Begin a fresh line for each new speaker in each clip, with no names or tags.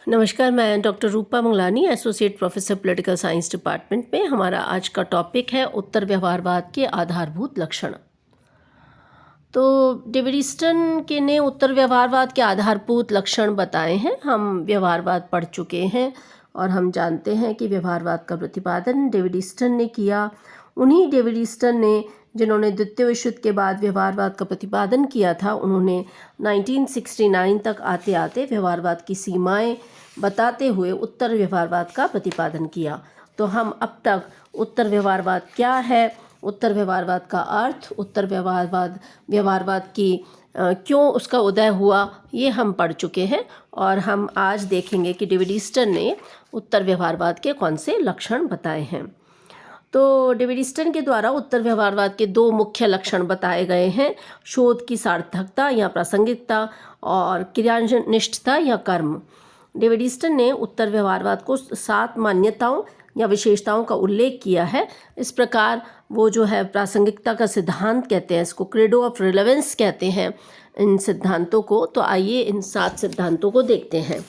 नमस्कार, मैं doctor Rupa Mangalani, associate professor political science department में। हमारा आज का टॉपिक है उत्तर व्यवहारवाद के आधारभूत लक्षण। तो डेविड ईस्टन के ने उत्तर व्यवहारवाद के आधारभूत लक्षण बताए हैं। हम व्यवहारवाद पढ़ चुके हैं और हम जानते हैं कि व्यवहारवाद का प्रतिपादन डेविड ईस्टन ने किया। उन्हीं डेविड ईस्टन ने जिन्होंने द्वितीय विश्व युद्ध के बाद व्यवहारवाद का प्रतिपादन किया था, उन्होंने 1969 तक आते आते व्यवहारवाद की सीमाएं बताते हुए उत्तर व्यवहारवाद का प्रतिपादन किया। तो हम अब तक उत्तर व्यवहारवाद क्या है, उत्तर व्यवहारवाद का अर्थ, उत्तर व्यवहारवाद की क्यों उसका उदय हुआ, ये हम पढ़ चुके हैं। और हम आज देखेंगे कि डेविड ईस्टन ने उत्तर व्यवहारवाद के कौन से लक्षण बताए हैं। तो डेविड ईस्टन के द्वारा उत्तर व्यवहारवाद के दो मुख्य लक्षण बताए गए हैं: शोध की सार्थकता या प्रासंगिकता और क्रियानिष्ठता या कर्म। डेविड ईस्टन ने उत्तर व्यवहारवाद को 7 मान्यताओं या विशेषताओं का उल्लेख किया है। इस प्रकार वो जो है प्रासंगिकता का सिद्धांत कहते हैं, इसको क्रेडो ऑफ रिलेवेंस कहते हैं इन सिद्धांतों को। तो आइए इन 7 सिद्धांतों को देखते हैं।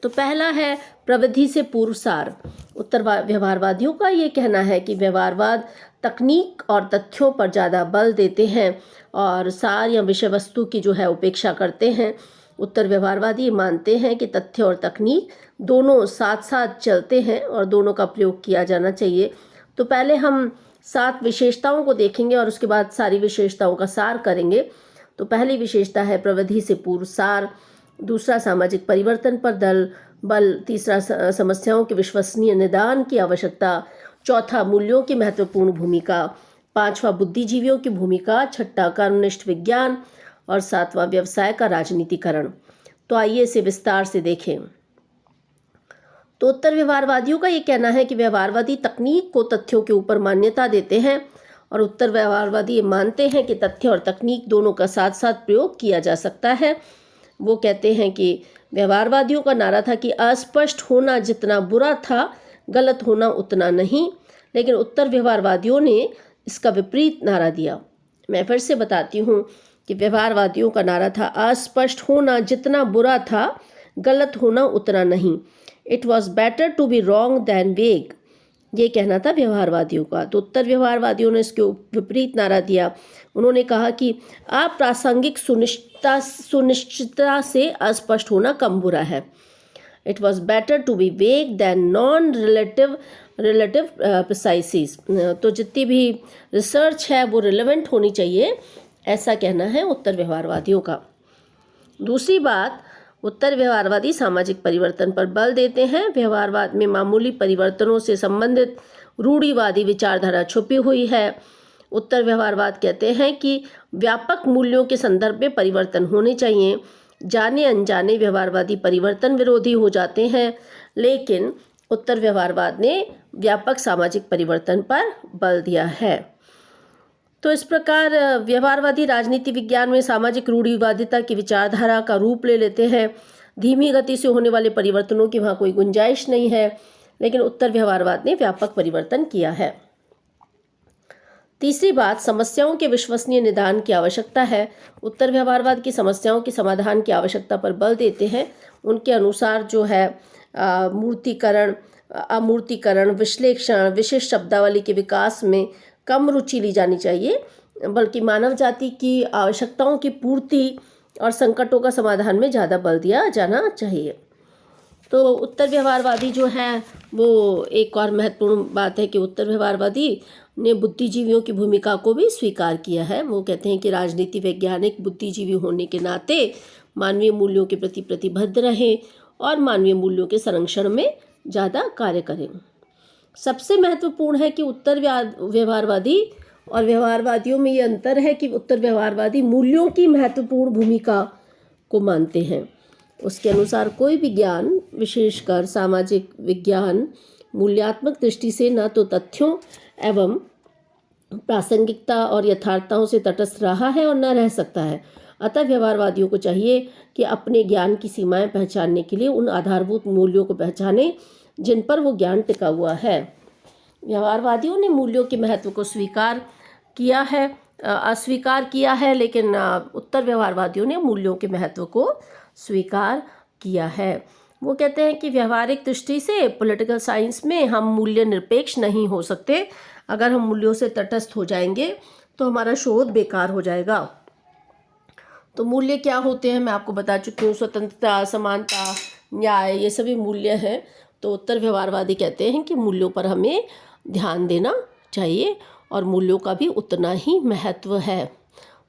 तो पहला है प्रविधि से पूर्व सार। उत्तर व्यवहारवादियों का ये कहना है कि व्यवहारवाद तकनीक और तथ्यों पर ज़्यादा बल देते हैं और सार या विषय वस्तु की जो है उपेक्षा करते हैं। उत्तर व्यवहारवादी मानते हैं कि तथ्य और तकनीक दोनों साथ साथ चलते हैं और दोनों का प्रयोग किया जाना चाहिए। तो पहले हम 7 विशेषताओं को देखेंगे और उसके बाद सारी विशेषताओं का सार करेंगे। तो पहली विशेषता है प्रविधि से पूर्व सार। दूसरा, सामाजिक परिवर्तन पर बल। तीसरा, समस्याओं के विश्वसनीय निदान की आवश्यकता। चौथा, मूल्यों की महत्वपूर्ण भूमिका। पांचवा, बुद्धिजीवियों की भूमिका। छठा, कर्मनिष्ठ विज्ञान। और सातवां, व्यवसाय का राजनीतिकरण। तो आइए इसे विस्तार से देखें। तो उत्तर व्यवहारवादियों का ये कहना है कि व्यवहारवादी तकनीक को तथ्यों के ऊपर मान्यता देते हैं और उत्तर व्यवहारवादी ये मानते हैं कि तथ्य और तकनीक दोनों का साथ साथ प्रयोग किया जा सकता है। वो कहते हैं कि व्यवहारवादियों का नारा था कि अस्पष्ट होना जितना बुरा था, गलत होना उतना नहीं, लेकिन उत्तर व्यवहारवादियों ने इसका विपरीत नारा दिया। मैं फिर से बताती हूँ कि व्यवहारवादियों का नारा था अस्पष्ट होना जितना बुरा था, गलत होना उतना नहीं। It was better to be wrong than vague, ये कहना था व्यवहारवादियों का। तो उत्तर व्यवहारवादियों ने इसके विपरीत नारा दिया। उन्होंने कहा कि अप्रासंगिक सुनिश्चितता से अस्पष्ट होना कम बुरा है। It was better to be vague than non relative precision. तो जितनी भी रिसर्च है वो रिलेवेंट होनी चाहिए, ऐसा कहना है उत्तर व्यवहारवादियों का। दूसरी बात, उत्तर व्यवहारवादी सामाजिक परिवर्तन पर बल देते हैं। व्यवहारवाद में मामूली परिवर्तनों से संबंधित रूढ़िवादी विचारधारा छुपी हुई है। उत्तर व्यवहारवाद कहते हैं कि व्यापक मूल्यों के संदर्भ में परिवर्तन होने चाहिए। जाने अनजाने व्यवहारवादी परिवर्तन विरोधी हो जाते हैं, लेकिन उत्तर व्यवहारवाद ने व्यापक सामाजिक परिवर्तन पर बल दिया है। तो इस प्रकार व्यवहारवादी राजनीति विज्ञान में सामाजिक रूढ़िवादिता की विचारधारा का रूप ले लेते हैं। धीमी गति से होने वाले परिवर्तनों की वहाँ कोई गुंजाइश नहीं है, लेकिन उत्तर व्यवहारवाद ने व्यापक परिवर्तन किया है। तीसरी बात, समस्याओं के विश्वसनीय निदान की आवश्यकता है। उत्तर व्यवहारवाद की समस्याओं के समाधान की आवश्यकता पर बल देते हैं। उनके अनुसार जो है मूर्तिकरण, अमूर्तीकरण, विश्लेषण, विशिष्ट शब्दावली के विकास में कम रुचि ली जानी चाहिए, बल्कि मानव जाति की आवश्यकताओं की पूर्ति और संकटों का समाधान में ज़्यादा बल दिया जाना चाहिए। तो उत्तर व्यवहारवादी जो है वो, एक और महत्वपूर्ण बात है कि उत्तर व्यवहारवादी ने बुद्धिजीवियों की भूमिका को भी स्वीकार किया है। वो कहते हैं कि राजनीति वैज्ञानिक बुद्धिजीवी होने के नाते मानवीय मूल्यों के प्रति प्रतिबद्ध रहें और मानवीय मूल्यों के संरक्षण में ज़्यादा कार्य करें। सबसे महत्वपूर्ण है कि उत्तर व्यवहारवादी और व्यवहारवादियों में ये अंतर है कि उत्तर व्यवहारवादी मूल्यों की महत्वपूर्ण भूमिका को मानते हैं। उसके अनुसार कोई भी ज्ञान, विशेषकर सामाजिक विज्ञान, मूल्यात्मक दृष्टि से न तो तथ्यों एवं प्रासंगिकता और यथार्थताओं से तटस्थ रहा है और न रह सकता है। अतः व्यवहारवादियों को चाहिए कि अपने ज्ञान की सीमाएं पहचानने के लिए उन आधारभूत मूल्यों को पहचानें जिन पर वो ज्ञान टिका हुआ है। व्यवहारवादियों ने मूल्यों के महत्व को अस्वीकार किया है, लेकिन उत्तर व्यवहारवादियों ने मूल्यों के महत्व को स्वीकार किया है। वो कहते हैं कि व्यवहारिक दृष्टि से पॉलिटिकल साइंस में हम मूल्य निरपेक्ष नहीं हो सकते। अगर हम मूल्यों से तटस्थ हो जाएंगे तो हमारा शोध बेकार हो जाएगा। तो मूल्य क्या होते हैं मैं आपको बता चुकी हूँ, स्वतंत्रता, समानता, न्याय, ये सभी मूल्य हैं। तो उत्तर व्यवहारवादी कहते हैं कि मूल्यों पर हमें ध्यान देना चाहिए और मूल्यों का भी उतना ही महत्व है।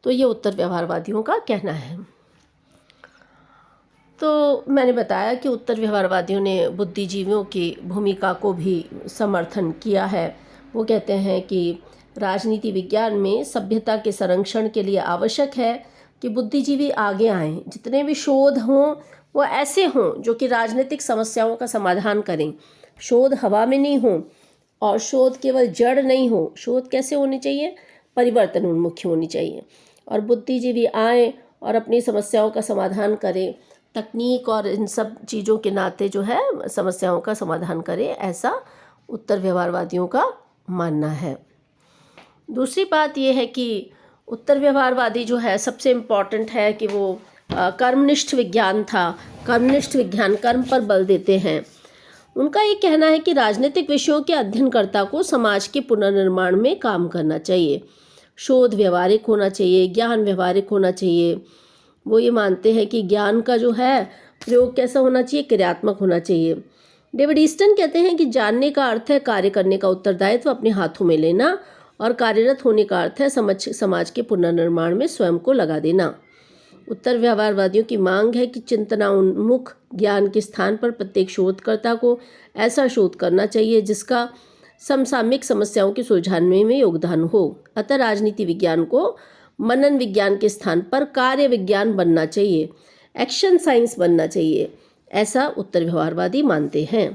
तो ये उत्तर व्यवहारवादियों का कहना है। तो मैंने बताया कि उत्तर व्यवहारवादियों ने बुद्धिजीवियों की भूमिका को भी समर्थन किया है। वो कहते हैं कि राजनीति विज्ञान में सभ्यता के संरक्षण के लिए आवश्यक है कि बुद्धिजीवी आगे आएं। जितने भी शोध हों वो ऐसे हों जो कि राजनीतिक समस्याओं का समाधान करें। शोध हवा में नहीं हो और शोध केवल जड़ नहीं हो। शोध कैसे होनी चाहिए? परिवर्तन उन्मुखी होनी चाहिए। और बुद्धिजीवी आएँ और अपनी समस्याओं का समाधान करें। तकनीक और इन सब चीज़ों के नाते जो है समस्याओं का समाधान करें, ऐसा उत्तर व्यवहारवादियों का मानना है। दूसरी बात यह है कि उत्तर व्यवहारवादी जो है सबसे इम्पॉर्टेंट है कि वो कर्मनिष्ठ विज्ञान था। कर्मनिष्ठ विज्ञान, कर्म पर बल देते हैं। उनका ये कहना है कि राजनीतिक विषयों के अध्ययनकर्ता को समाज के पुनर्निर्माण में काम करना चाहिए। शोध व्यवहारिक होना चाहिए, ज्ञान व्यवहारिक होना चाहिए। वो ये मानते हैं कि ज्ञान का जो है प्रयोग कैसा होना चाहिए? क्रियात्मक होना चाहिए। डेविड ईस्टन कहते हैं कि जानने का अर्थ है कार्य करने का उत्तरदायित्व अपने हाथों में लेना और कार्यरत होने का अर्थ है समाज के पुनर्निर्माण में स्वयं को लगा देना। उत्तर व्यवहारवादियों की मांग है कि चिंतनाउन्मुख ज्ञान के स्थान पर प्रत्येक शोधकर्ता को ऐसा शोध करना चाहिए जिसका समसामयिक समस्याओं के सुलझाने में योगदान हो। अतः राजनीति विज्ञान को मनन विज्ञान के स्थान पर कार्य विज्ञान बनना चाहिए, एक्शन साइंस बनना चाहिए, ऐसा उत्तर व्यवहारवादी मानते हैं।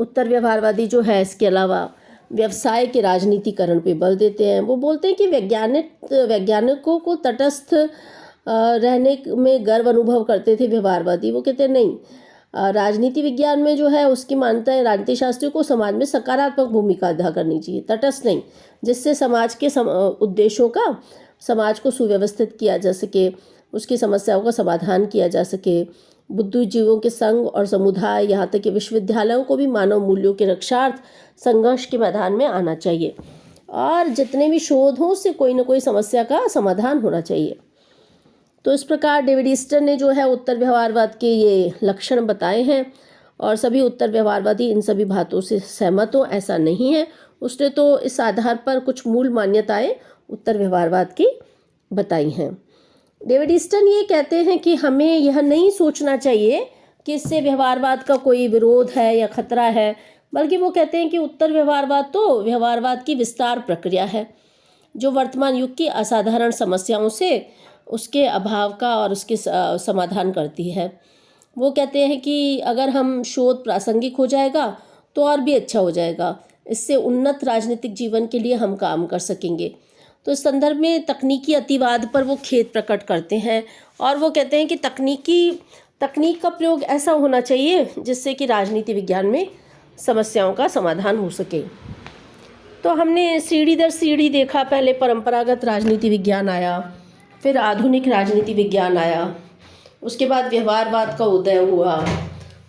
उत्तर व्यवहारवादी जो है इसके अलावा व्यवसाय के राजनीतिकरण पे बल देते हैं। वो बोलते हैं कि वैज्ञानिकों को तटस्थ रहने में गर्व अनुभव करते थे व्यवहारवादी। वो कहते हैं नहीं, राजनीति विज्ञान में जो है उसकी मान्यता है राजनीति शास्त्रियों को समाज में सकारात्मक भूमिका अदा करनी चाहिए, तटस्थ नहीं, जिससे समाज के उद्देश्यों का समाज को सुव्यवस्थित किया जा सके, उसकी समस्याओं का समाधान किया जा सके। बुद्धिजीवियों के संघ और समुदाय, यहाँ तक कि विश्वविद्यालयों को भी मानव मूल्यों के रक्षार्थ संघर्ष के मैदान में आना चाहिए और जितने भी शोध हों उससे कोई ना कोई समस्या का समाधान होना चाहिए। तो इस प्रकार डेविड ईस्टन ने जो है उत्तर व्यवहारवाद के ये लक्षण बताए हैं और सभी उत्तर व्यवहारवादी इन सभी बातों से सहमत हो, ऐसा नहीं है। उसने तो इस आधार पर कुछ मूल मान्यताएं उत्तर व्यवहारवाद की बताई हैं। डेविड ईस्टन ये कहते हैं कि हमें यह नहीं सोचना चाहिए कि इससे व्यवहारवाद का कोई विरोध है या खतरा है, बल्कि वो कहते हैं कि उत्तर व्यवहारवाद तो व्यवहारवाद की विस्तार प्रक्रिया है जो वर्तमान युग की असाधारण समस्याओं से उसके अभाव का और उसके समाधान करती है। वो कहते हैं कि अगर हम शोध प्रासंगिक हो जाएगा तो और भी अच्छा हो जाएगा, इससे उन्नत राजनीतिक जीवन के लिए हम काम कर सकेंगे। तो इस संदर्भ में तकनीकी अतिवाद पर वो खेद प्रकट करते हैं और वो कहते हैं कि तकनीक का प्रयोग ऐसा होना चाहिए जिससे कि राजनीति विज्ञान में समस्याओं का समाधान हो सके। तो हमने सीढ़ी दर सीढ़ी देखा, पहले परंपरागत राजनीति विज्ञान आया, फिर आधुनिक राजनीति विज्ञान आया, उसके बाद व्यवहारवाद का उदय हुआ,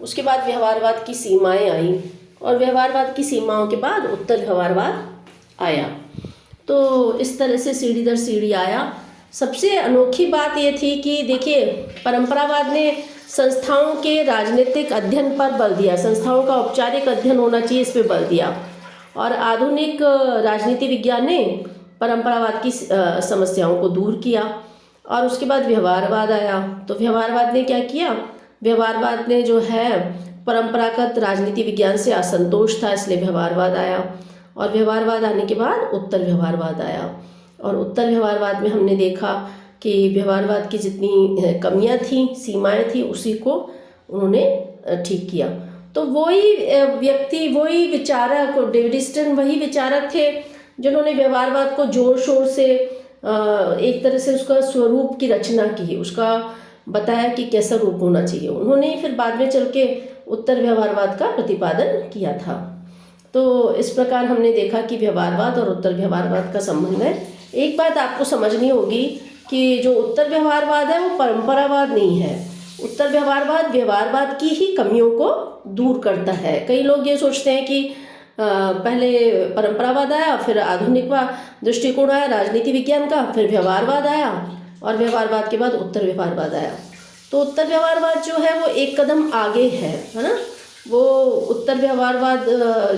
उसके बाद व्यवहारवाद की सीमाएं आई और व्यवहारवाद की सीमाओं के बाद उत्तर व्यवहारवाद आया। तो इस तरह से सीढ़ी दर सीढ़ी आया। सबसे अनोखी बात ये थी कि देखिए, परंपरावाद ने संस्थाओं के राजनीतिक अध्ययन पर बल दिया, संस्थाओं का औपचारिक अध्ययन होना चाहिए इस पर बल दिया, और आधुनिक राजनीति विज्ञान ने परंपरावाद की समस्याओं को दूर किया। और उसके बाद व्यवहारवाद आया। तो व्यवहारवाद ने क्या किया? व्यवहारवाद ने जो है परंपरागत राजनीति विज्ञान से असंतोष था, इसलिए व्यवहारवाद आया, और व्यवहारवाद आने के बाद उत्तर व्यवहारवाद आया। और उत्तर व्यवहारवाद में हमने देखा कि व्यवहारवाद की जितनी कमियां थी, सीमाएं थी, उसी को उन्होंने ठीक किया। तो वही व्यक्ति, वही विचारक, डेविड ईस्टन वही विचारक थे जिन्होंने व्यवहारवाद को जोर शोर से एक तरह से उसका स्वरूप की रचना की, उसका बताया कि कैसा रूप होना चाहिए। उन्होंने फिर बाद में चल के उत्तर व्यवहारवाद का प्रतिपादन किया था। तो इस प्रकार हमने देखा कि व्यवहारवाद और उत्तर व्यवहारवाद का संबंध है। एक बात आपको समझनी होगी कि जो उत्तर व्यवहारवाद है वो परंपरावाद नहीं है। उत्तर व्यवहारवाद व्यवहारवाद की ही कमियों को दूर करता है। कई लोग ये सोचते हैं कि पहले परंपरावाद आया, फिर आधुनिकवाद दृष्टिकोण आया राजनीति विज्ञान का, फिर व्यवहारवाद आया और व्यवहारवाद के बाद उत्तर व्यवहारवाद आया। तो उत्तर व्यवहारवाद जो है वो एक कदम आगे है ना। वो उत्तर व्यवहारवाद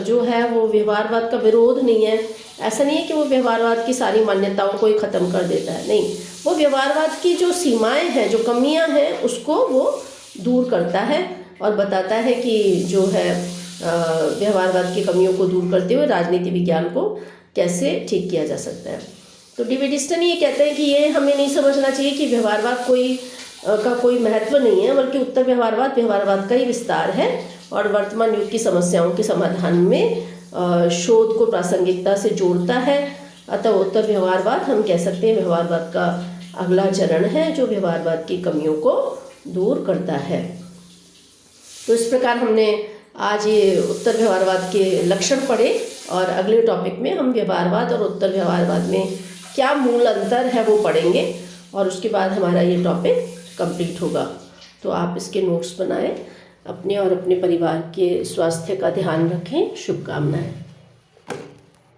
जो है वो व्यवहारवाद का विरोध नहीं है। ऐसा नहीं है कि वो व्यवहारवाद की सारी मान्यताओं को ही ख़त्म कर देता है, नहीं, वो व्यवहारवाद की जो सीमाएं हैं, जो कमियां हैं, उसको वो दूर करता है और बताता है कि जो है व्यवहारवाद की कमियों को दूर करते हुए राजनीति विज्ञान को कैसे ठीक किया जा सकता है। तो डेविड ईस्टन ये कहते हैं कि ये हमें नहीं समझना चाहिए कि व्यवहारवाद का कोई महत्व नहीं है, बल्कि उत्तर व्यवहारवाद व्यवहारवाद का ही विस्तार है और वर्तमान युग की समस्याओं के समाधान में शोध को प्रासंगिकता से जोड़ता है। अतः उत्तर व्यवहारवाद हम कह सकते हैं व्यवहारवाद का अगला चरण है जो व्यवहारवाद की कमियों को दूर करता है। तो इस प्रकार हमने आज ये उत्तर व्यवहारवाद के लक्षण पढ़े और अगले टॉपिक में हम व्यवहारवाद और उत्तर व्यवहारवाद में क्या मूल अंतर है वो पढ़ेंगे और उसके बाद हमारा ये टॉपिक कंप्लीट होगा। तो आप इसके नोट्स बनाएं, अपने और अपने परिवार के स्वास्थ्य का ध्यान रखें। शुभकामनाएं।